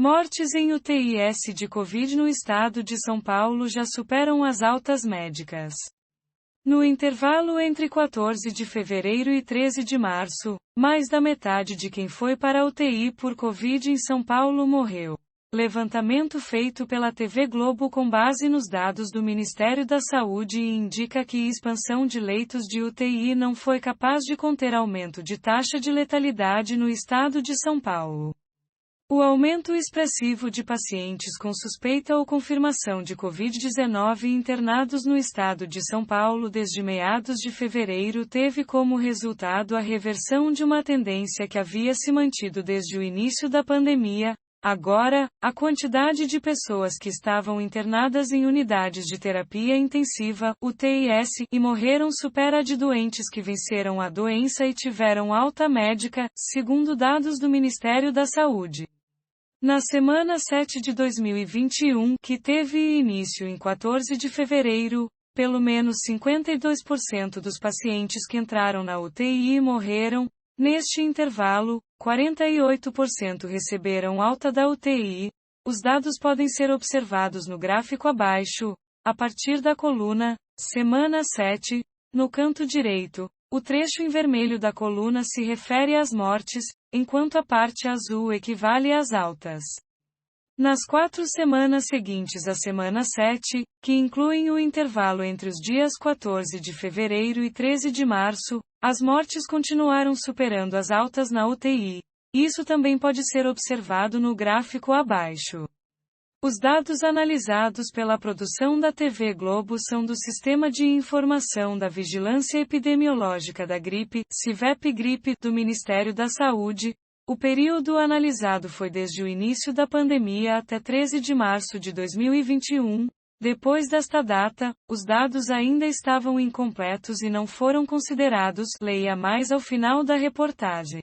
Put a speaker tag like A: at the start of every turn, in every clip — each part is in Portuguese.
A: Mortes em UTIs de Covid no estado de São Paulo já superam as altas médicas. No intervalo entre 14 de fevereiro e 13 de março, mais da metade de quem foi para a UTI por Covid em São Paulo morreu. Levantamento feito pela TV Globo com base nos dados do Ministério da Saúde indica que a expansão de leitos de UTI não foi capaz de conter aumento de taxa de letalidade no estado de São Paulo. O aumento expressivo de pacientes com suspeita ou confirmação de Covid-19 internados no estado de São Paulo desde meados de fevereiro teve como resultado a reversão de uma tendência que havia se mantido desde o início da pandemia. Agora, a quantidade de pessoas que estavam internadas em unidades de terapia intensiva, UTIs, e morreram supera a de doentes que venceram a doença e tiveram alta médica, segundo dados do Ministério da Saúde. Na semana 7 de 2021, que teve início em 14 de fevereiro, pelo menos 52% dos pacientes que entraram na UTI morreram. Neste intervalo, 48% receberam alta da UTI. Os dados podem ser observados no gráfico abaixo, a partir da coluna, semana 7, no canto direito. O trecho em vermelho da coluna se refere às mortes, enquanto a parte azul equivale às altas. Nas 4 semanas seguintes à semana 7, que incluem o intervalo entre os dias 14 de fevereiro e 13 de março, as mortes continuaram superando as altas na UTI. Isso também pode ser observado no gráfico abaixo. Os dados analisados pela produção da TV Globo são do Sistema de Informação da Vigilância Epidemiológica da Gripe, CIVEP-Gripe, do Ministério da Saúde. O período analisado foi desde o início da pandemia até 13 de março de 2021. Depois desta data, os dados ainda estavam incompletos e não foram considerados. Leia mais ao final da reportagem.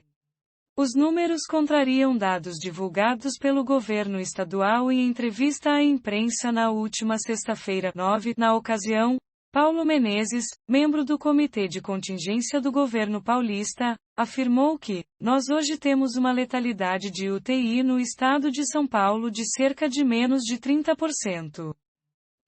A: Os números contrariam dados divulgados pelo governo estadual em entrevista à imprensa na última sexta-feira, 9. Na ocasião, Paulo Menezes, membro do Comitê de Contingência do governo paulista, afirmou que, nós hoje temos uma letalidade de UTI no estado de São Paulo de cerca de menos de 30%.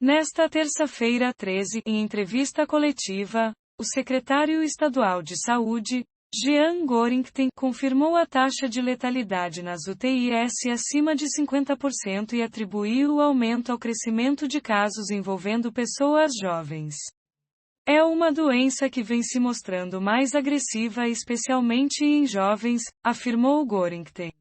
A: Nesta terça-feira, 13, em entrevista coletiva, o secretário estadual de Saúde, Jean Goringten, confirmou a taxa de letalidade nas UTIs acima de 50% e atribuiu o aumento ao crescimento de casos envolvendo pessoas jovens. É uma doença que vem se mostrando mais agressiva especialmente em jovens, afirmou Goringten.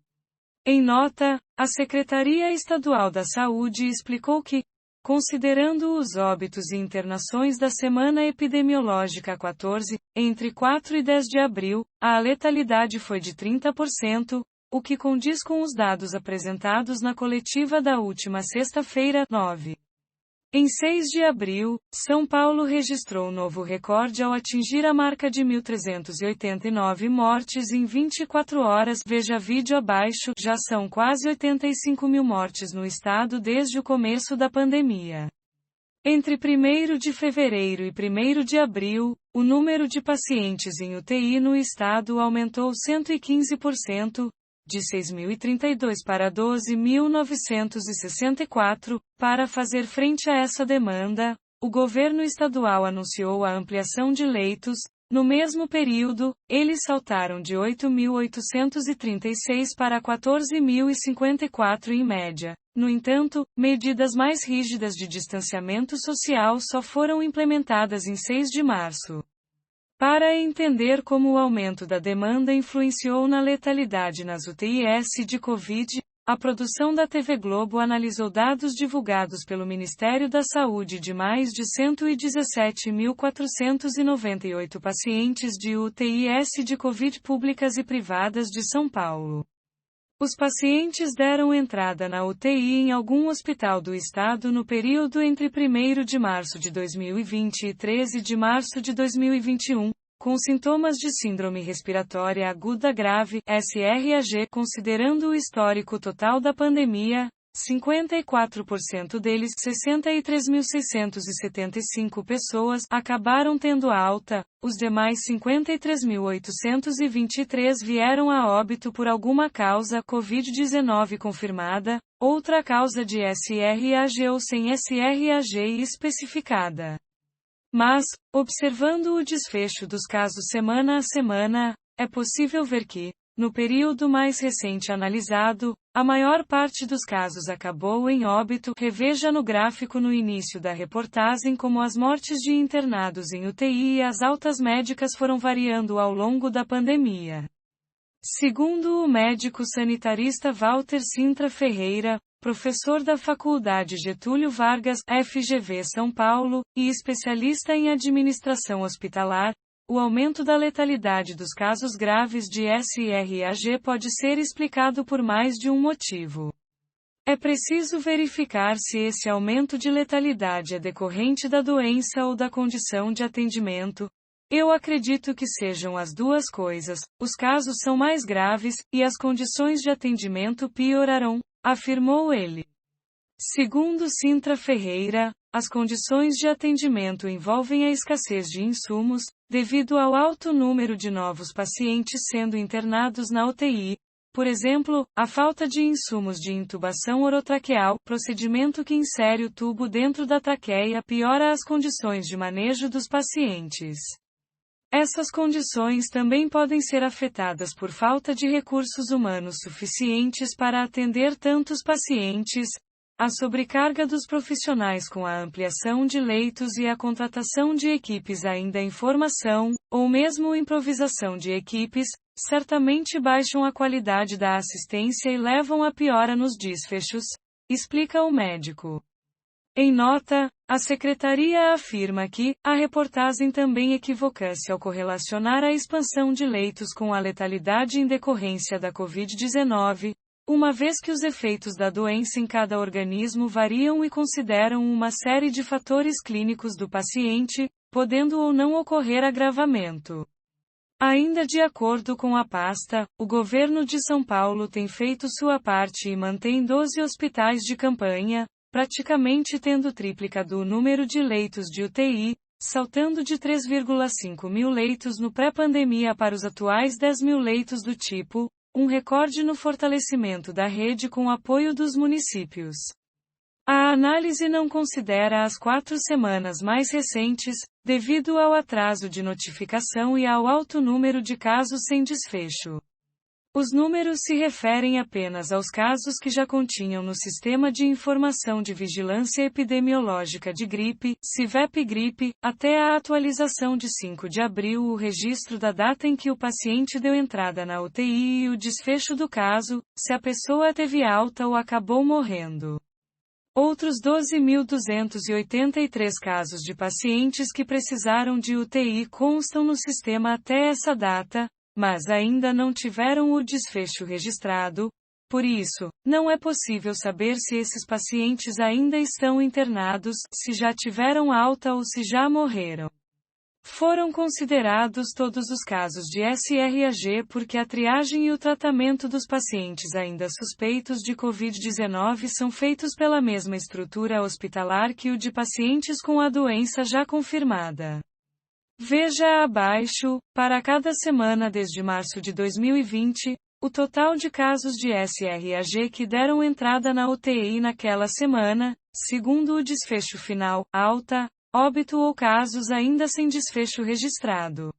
A: Em nota, a Secretaria Estadual da Saúde explicou que, considerando os óbitos e internações da semana epidemiológica 14, entre 4 e 10 de abril, a letalidade foi de 30%, o que condiz com os dados apresentados na coletiva da última sexta-feira, 9. Em 6 de abril, São Paulo registrou novo recorde ao atingir a marca de 1.389 mortes em 24 horas. Veja vídeo abaixo. Já são quase 85 mil mortes no estado desde o começo da pandemia. Entre 1º de fevereiro e 1º de abril, o número de pacientes em UTI no estado aumentou 115%, de 6.032 para 12.964. Para fazer frente a essa demanda, o governo estadual anunciou a ampliação de leitos. No mesmo período, eles saltaram de 8.836 para 14.054 em média. No entanto, medidas mais rígidas de distanciamento social só foram implementadas em 6 de março. Para entender como o aumento da demanda influenciou na letalidade nas UTIs de Covid, a produção da TV Globo analisou dados divulgados pelo Ministério da Saúde de mais de 117.498 pacientes de UTIs de Covid públicas e privadas de São Paulo. Os pacientes deram entrada na UTI em algum hospital do estado no período entre 1º de março de 2020 e 13 de março de 2021, com sintomas de síndrome respiratória aguda grave, SRAG. Considerando o histórico total da pandemia, 54% deles, 63.675 pessoas, acabaram tendo alta, os demais 53.823 vieram a óbito por alguma causa Covid-19 confirmada, outra causa de SRAG ou sem SRAG especificada. Mas, observando o desfecho dos casos semana a semana, é possível ver que, no período mais recente analisado, a maior parte dos casos acabou em óbito. Reveja no gráfico no início da reportagem como as mortes de internados em UTI e as altas médicas foram variando ao longo da pandemia. Segundo o médico sanitarista Walter Sintra Ferreira, professor da Faculdade Getúlio Vargas, FGV São Paulo, e especialista em administração hospitalar, o aumento da letalidade dos casos graves de SRAG pode ser explicado por mais de um motivo. É preciso verificar se esse aumento de letalidade é decorrente da doença ou da condição de atendimento. Eu acredito que sejam as duas coisas. Os casos são mais graves, e as condições de atendimento piorarão, afirmou ele. Segundo Sintra Ferreira, as condições de atendimento envolvem a escassez de insumos, devido ao alto número de novos pacientes sendo internados na UTI. Por exemplo, a falta de insumos de intubação orotraqueal, procedimento que insere o tubo dentro da traqueia, piora as condições de manejo dos pacientes. Essas condições também podem ser afetadas por falta de recursos humanos suficientes para atender tantos pacientes, a sobrecarga dos profissionais com a ampliação de leitos e a contratação de equipes ainda em formação, ou mesmo improvisação de equipes, certamente baixam a qualidade da assistência e levam a piora nos desfechos, explica o médico. Em nota, a secretaria afirma que a reportagem também equivoca-se ao correlacionar a expansão de leitos com a letalidade em decorrência da Covid-19, uma vez que os efeitos da doença em cada organismo variam e consideram uma série de fatores clínicos do paciente, podendo ou não ocorrer agravamento. Ainda de acordo com a pasta, o governo de São Paulo tem feito sua parte e mantém 12 hospitais de campanha, praticamente tendo triplicado o número de leitos de UTI, saltando de 3,5 mil leitos no pré-pandemia para os atuais 10 mil leitos do tipo, um recorde no fortalecimento da rede com apoio dos municípios. A análise não considera as 4 semanas mais recentes, devido ao atraso de notificação e ao alto número de casos sem desfecho. Os números se referem apenas aos casos que já continham no Sistema de Informação de Vigilância Epidemiológica de Gripe, CIVEP-Gripe, até a atualização de 5 de abril, o registro da data em que o paciente deu entrada na UTI e o desfecho do caso, se a pessoa teve alta ou acabou morrendo. Outros 12.283 casos de pacientes que precisaram de UTI constam no sistema até essa data, mas ainda não tiveram o desfecho registrado. Por isso, não é possível saber se esses pacientes ainda estão internados, se já tiveram alta ou se já morreram. Foram considerados todos os casos de SRAG porque a triagem e o tratamento dos pacientes ainda suspeitos de Covid-19 são feitos pela mesma estrutura hospitalar que o de pacientes com a doença já confirmada. Veja abaixo, para cada semana desde março de 2020, o total de casos de SRAG que deram entrada na UTI naquela semana, segundo o desfecho final, alta, óbito ou casos ainda sem desfecho registrado.